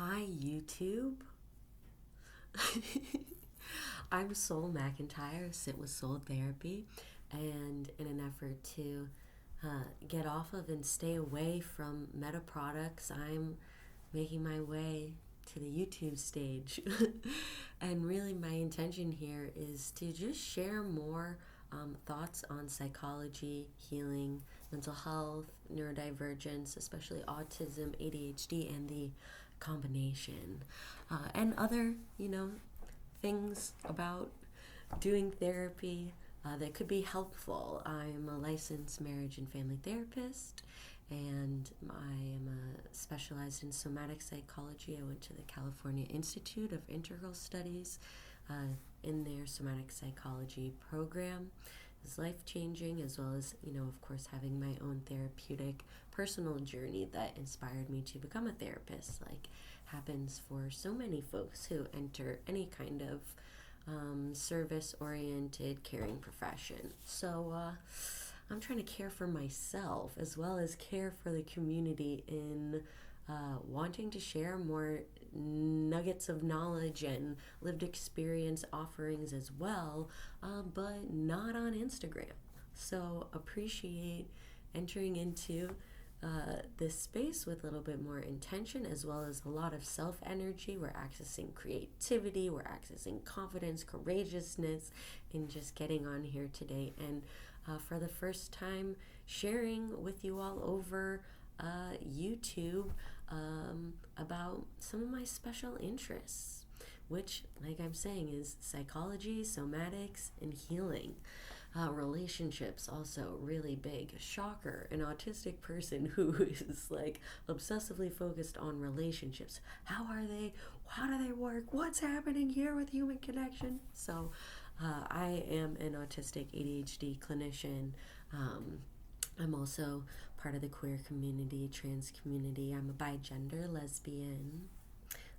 Hi, YouTube. I'm McIntyre, Sit with Soul Therapy, and in an effort to get off of and stay away from meta products, I'm making my way to the YouTube stage. And really, my intention here is to just share more thoughts on psychology, healing, mental health, neurodivergence, especially autism, ADHD, and the combination, and other, things about doing therapy that could be helpful. I'm a licensed marriage and family therapist, and I am specialized in somatic psychology. I went to the California Institute of Integral Studies in their somatic psychology program. Is life changing, as well as, of course, having my own therapeutic personal journey that inspired me to become a therapist, like happens for so many folks who enter any kind of service oriented caring profession. So, I'm trying to care for myself as well as care for the community in wanting to share more nuggets of knowledge and lived experience offerings as well, but not on Instagram. So appreciate entering into this space with a little bit more intention, as well as a lot of self energy. We're accessing creativity, we're accessing confidence, courageousness, in just getting on here today. And for the first time, sharing with you all over YouTube about some of my special interests, which, like I'm saying, is psychology, somatics, and healing. Relationships also really big. Shocker, an autistic person who is like obsessively focused on relationships. How are they? How do they work? What's happening here with human connection? So I am an autistic ADHD clinician. I'm also part of the queer community, trans community. I'm a bigender, lesbian,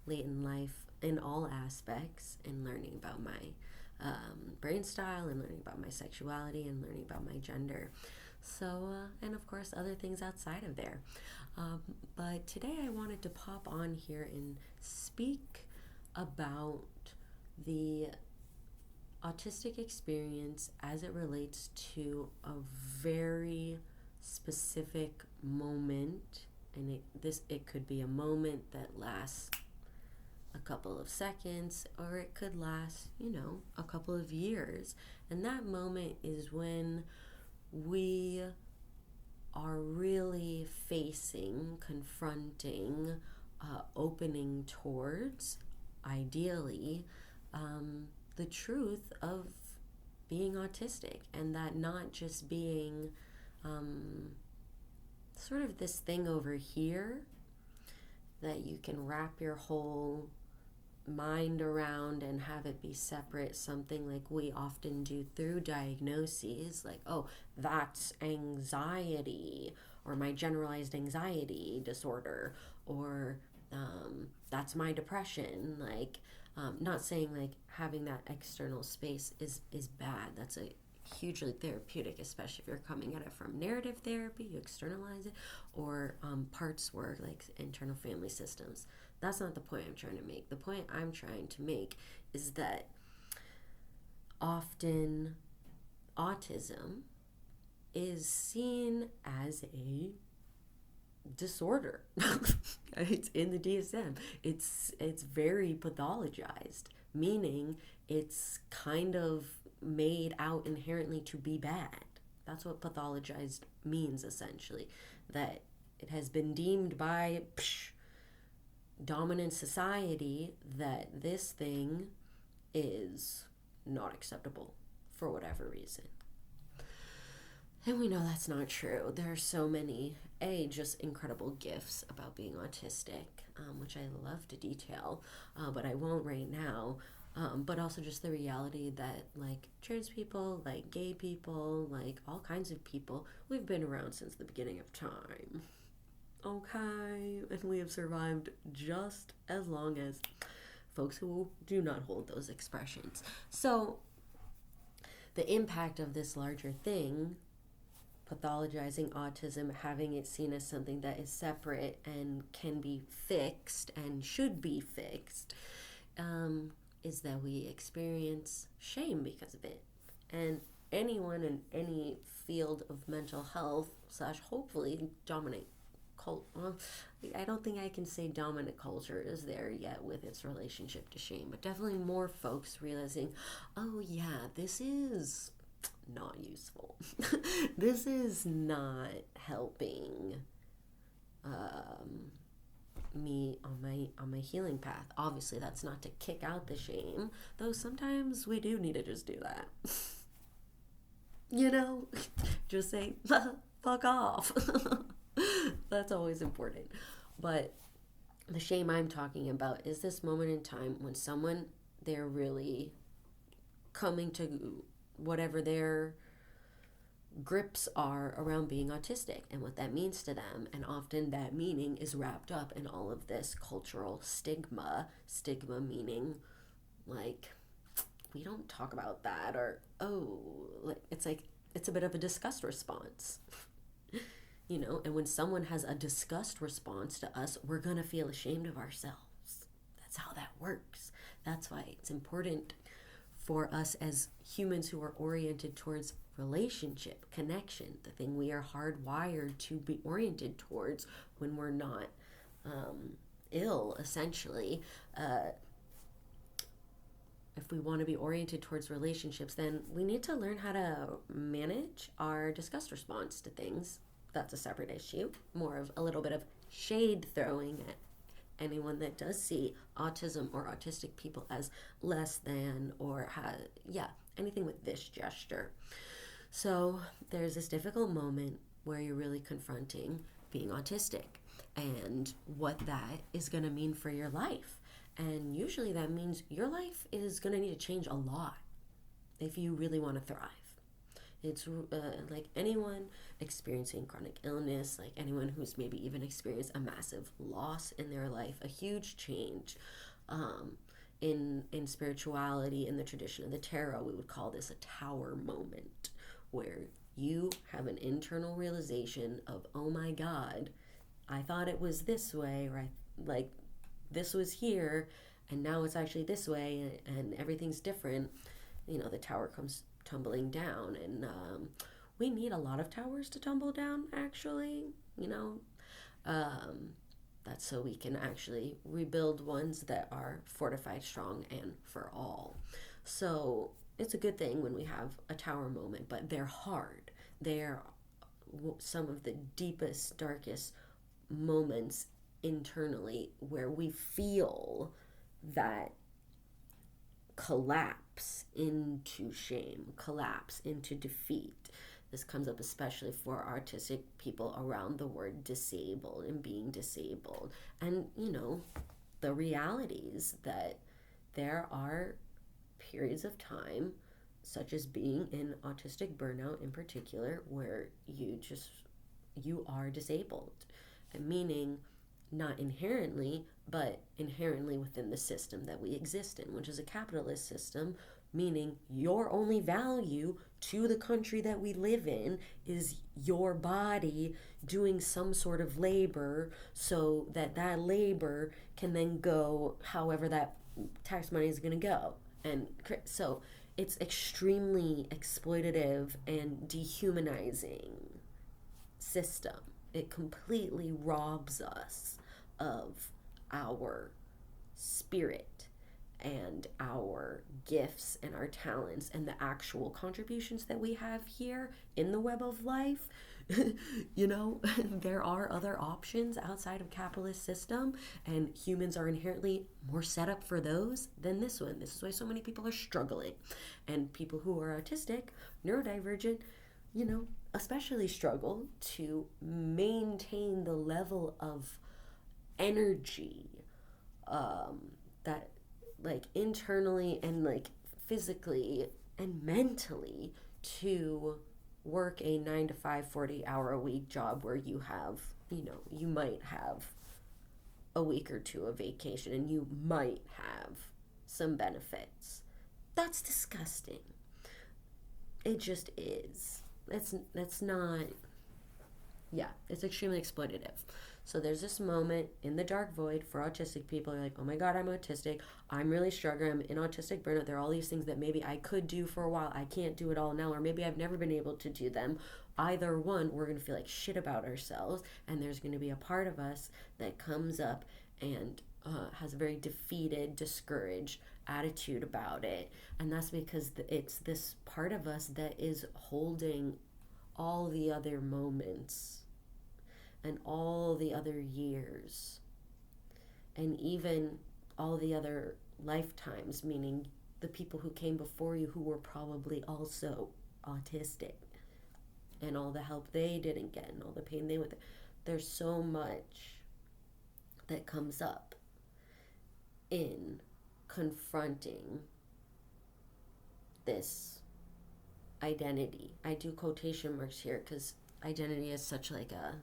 late in life in all aspects, and learning about my brain style, and learning about my sexuality, and learning about my gender. So, and of course, other things outside of there. But today I wanted to pop on here and speak about the autistic experience as it relates to a very specific moment, and it could be a moment that lasts a couple of seconds, or it could last, a couple of years. And that moment is when we are really confronting, opening towards, ideally, the truth of being autistic, and that not just being sort of this thing over here that you can wrap your whole mind around and have it be separate, something like we often do through diagnoses, like, oh, that's anxiety, or my generalized anxiety disorder, or that's my depression. Like, not saying like having that external space is bad. That's a hugely therapeutic, especially if you're coming at it from narrative therapy, you externalize it, or parts work like internal family systems. That's not the point I'm trying to make. The point I'm trying to make is that often autism is seen as a disorder. It's in the DSM. It's very pathologized, meaning it's kind of made out inherently to be bad. That's what pathologized means, essentially. That it has been deemed by dominant society that this thing is not acceptable for whatever reason. And we know that's not true. There are so many, just incredible gifts about being autistic, which I love to detail, but I won't right now. But also just the reality that, like, trans people, like gay people, like all kinds of people, we've been around since the beginning of time. Okay? And we have survived just as long as folks who do not hold those expressions. So, the impact of this larger thing pathologizing autism, having it seen as something that is separate and can be fixed and should be fixed, is that we experience shame because of it. And anyone in any field of mental health slash hopefully dominant well, I don't think I can say dominant culture is there yet with its relationship to shame, but definitely more folks realizing, oh yeah, this is not useful. This is not helping me on my healing path. Obviously, that's not to kick out the shame, though sometimes we do need to just do that. Just say fuck off. That's always important. But the shame I'm talking about is this moment in time when they're really coming to whatever their grips are around being autistic and what that means to them. And often that meaning is wrapped up in all of this cultural stigma. Stigma meaning like, we don't talk about that, or, it's a bit of a disgust response. And when someone has a disgust response to us, we're going to feel ashamed of ourselves. That's how that works. That's why it's important for us as humans who are oriented towards relationship, connection, the thing we are hardwired to be oriented towards when we're not ill, essentially. If we want to be oriented towards relationships, then we need to learn how to manage our disgust response to things. That's a separate issue, more of a little bit of shade throwing at anyone that does see autism or autistic people as less than, or anything with this gesture. So there's this difficult moment where you're really confronting being autistic and what that is going to mean for your life. And usually that means your life is going to need to change a lot if you really want to thrive. It's like anyone experiencing chronic illness, like anyone who's maybe even experienced a massive loss in their life, a huge change. In spirituality, in the tradition of the tarot, we would call this a tower moment, where you have an internal realization of, oh my God, I thought it was this way, or this was here, and now it's actually this way, and everything's different. The tower comes tumbling down, and we need a lot of towers to tumble down, actually. That's so we can actually rebuild ones that are fortified, strong, and for all. So it's a good thing when we have a tower moment, but they're hard. They're some of the deepest, darkest moments internally where we feel that collapse into shame, collapse into defeat. This comes up especially for artistic people around the word disabled and being disabled. And, the realities that there are periods of time, such as being in autistic burnout in particular, where you are disabled. Meaning not inherently, but inherently within the system that we exist in, which is a capitalist system, meaning your only value to the country that we live in is your body doing some sort of labor, so that labor can then go however that tax money is going to go. And so it's extremely exploitative and dehumanizing system. It completely robs us of our spirit and our gifts and our talents and the actual contributions that we have here in the web of life. There are other options outside of capitalist system, and humans are inherently more set up for those than this one. This is why so many people are struggling, and people who are autistic, neurodivergent, especially struggle to maintain the level of energy that internally and physically and mentally to work a 9 to 5 40-hour a week job where you have you might have a week or two of vacation and you might have some benefits. That's disgusting. It just is. it's not, yeah, it's extremely exploitative. So there's this moment in the dark void for autistic people. You're like, oh my God, I'm autistic. I'm really struggling. I'm in autistic burnout. There are all these things that maybe I could do for a while. I can't do it all now, or maybe I've never been able to do them. Either one, we're going to feel like shit about ourselves. And there's going to be a part of us that comes up and has a very defeated, discouraged attitude about it. And that's because it's this part of us that is holding all the other moments and all the other years and even all the other lifetimes, meaning the people who came before you who were probably also autistic, and all the help they didn't get and all the pain they went through. There's so much that comes up in confronting this identity. I do quotation marks here because identity is such like a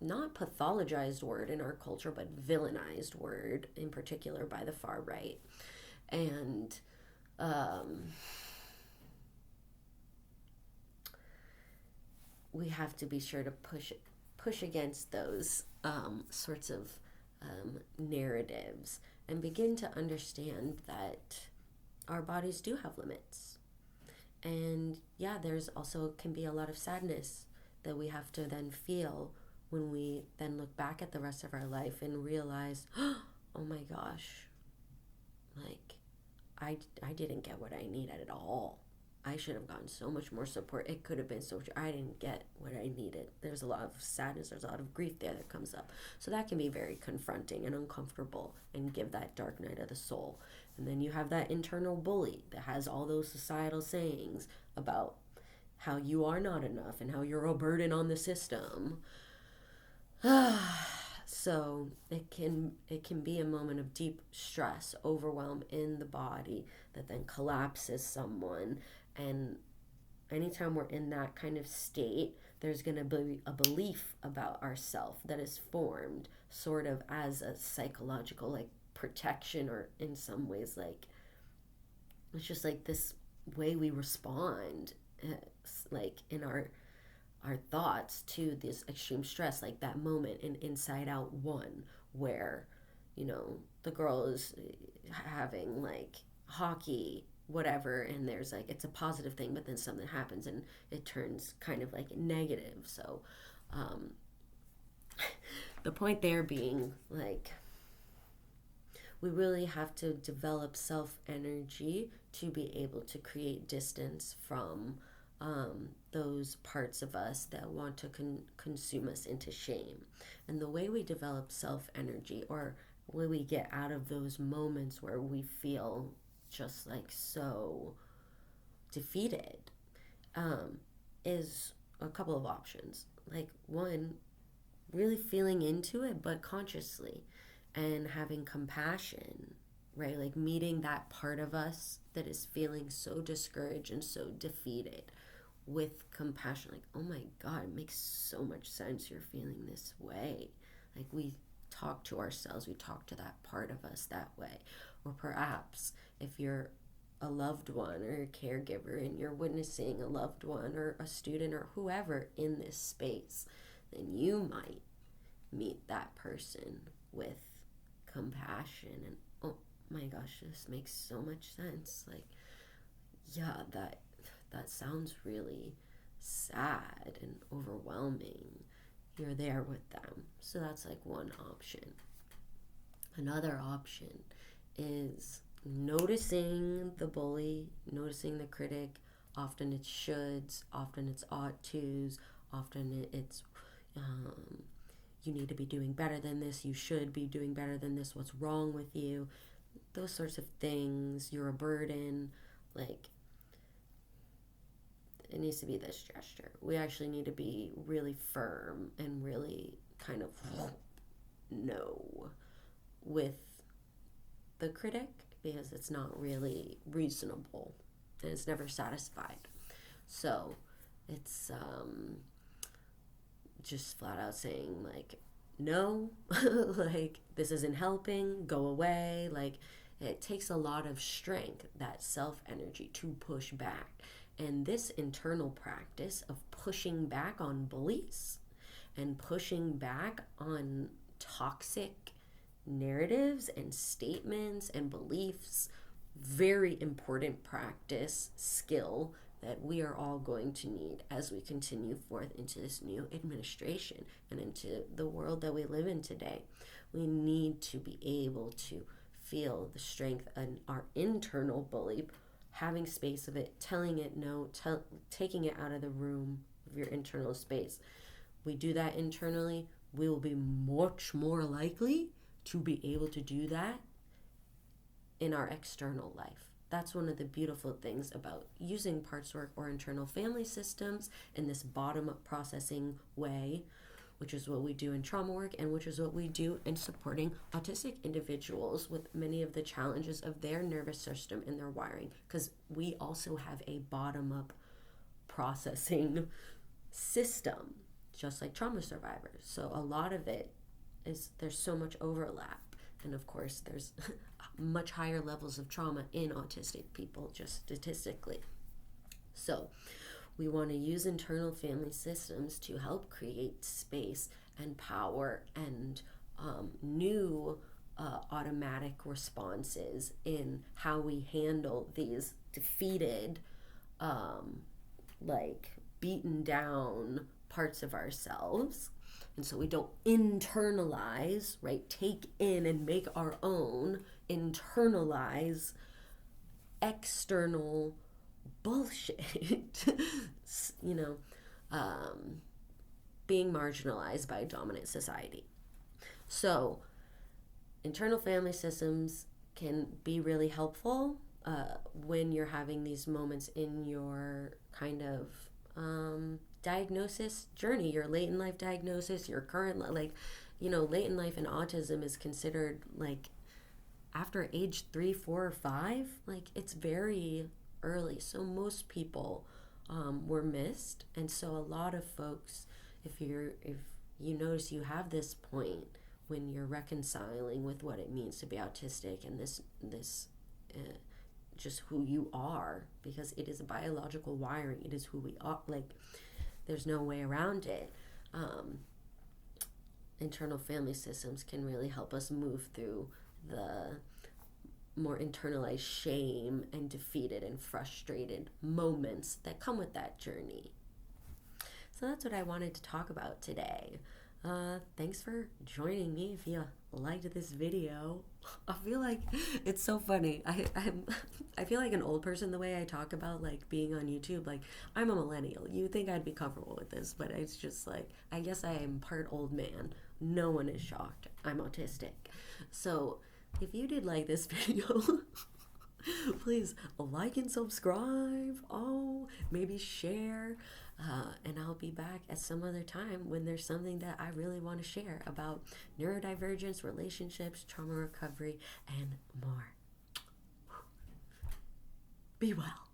not pathologized word in our culture, but villainized word in particular by the far right. And we have to be sure to push against those sorts of narratives and begin to understand that our bodies do have limits. And yeah, there's also can be a lot of sadness that we have to then feel when we then look back at the rest of our life and realize, oh my gosh, like I didn't get what I needed at all. I should have gotten so much more support. It could have been so much. I didn't get what I needed. There's a lot of sadness. There's a lot of grief there that comes up. So that can be very confronting and uncomfortable and give that dark night of the soul. And then you have that internal bully that has all those societal sayings about how you are not enough and how you're a burden on the system. So it can be a moment of deep stress, overwhelm in the body that then collapses someone. And anytime we're in that kind of state, there's going to be a belief about ourself that is formed sort of as a psychological like protection, or in some ways like it's just like this way we respond like in our thoughts to this extreme stress, like that moment in Inside Out 1 where, you know, the girl is having like hockey, whatever, and there's like, it's a positive thing, but then something happens and it turns kind of like negative. So, the point there being like, we really have to develop self-energy to be able to create distance from those parts of us that want to consume us into shame. And the way we develop self-energy, or way we get out of those moments where we feel just like so defeated, is a couple of options. Like one, really feeling into it, but consciously, and having compassion, right? Like meeting that part of us that is feeling so discouraged and so defeated with compassion. Like, oh my God, it makes so much sense you're feeling this way. Like we talk to ourselves, we talk to that part of us that way. Or perhaps if you're a loved one or a caregiver and you're witnessing a loved one or a student or whoever in this space, then you might meet that person with compassion and, oh my gosh, this makes so much sense. Like, yeah, that sounds really sad and overwhelming. You're there with them. So that's like one option. Another option is noticing the bully, noticing the critic. Often it's shoulds, often it's ought tos, often it's you need to be doing better than this, you should be doing better than this, what's wrong with you, those sorts of things. You're a burden. Like, it needs to be this gesture. We actually need to be really firm and really kind of no with the critic, because it's not really reasonable and it's never satisfied. So it's just flat out saying like, no, like this isn't helping, go away. Like, it takes a lot of strength, that self energy, to push back And this internal practice of pushing back on beliefs and pushing back on toxic narratives and statements and beliefs, very important practice skill that we are all going to need as we continue forth into this new administration and into the world that we live in today. We need to be able to feel the strength in our internal belief, having space of it, telling it no, taking it out of the room of your internal space. We do that internally, we will be much more likely to be able to do that in our external life. That's one of the beautiful things about using parts work or internal family systems in this bottom-up processing way, which is what we do in trauma work and which is what we do in supporting autistic individuals with many of the challenges of their nervous system and their wiring, because we also have a bottom-up processing system, just like trauma survivors. So a lot of it is, there's so much overlap. And of course, there's much higher levels of trauma in autistic people, just statistically. So we want to use internal family systems to help create space and power and new automatic responses in how we handle these defeated, beaten down parts of ourselves. And so we don't internalize, right? Take in and make our own, internalize external bullshit, being marginalized by a dominant society. So internal family systems can be really helpful when you're having these moments in your kind of diagnosis journey, your late in life diagnosis, your current, late in life and autism is considered after age 3, 4, or 5, it's very early. So most people were missed. And so a lot of folks, if you notice you have this point when you're reconciling with what it means to be autistic and this just who you are, because it is a biological wiring, it is who we are, there's no way around it. Internal family systems can really help us move through the more internalized shame and defeated and frustrated moments that come with that journey. So that's what I wanted to talk about today. Thanks for joining me. If you liked this video, I feel like it's so funny. I feel like an old person the way I talk about being on YouTube. I'm a millennial. You think I'd be comfortable with this, but it's just I guess I am part old man. No one is shocked. I'm autistic. So if you did like this video, please like and subscribe. Maybe share. And I'll be back at some other time when there's something that I really want to share about neurodivergence, relationships, trauma recovery, and more. Be well.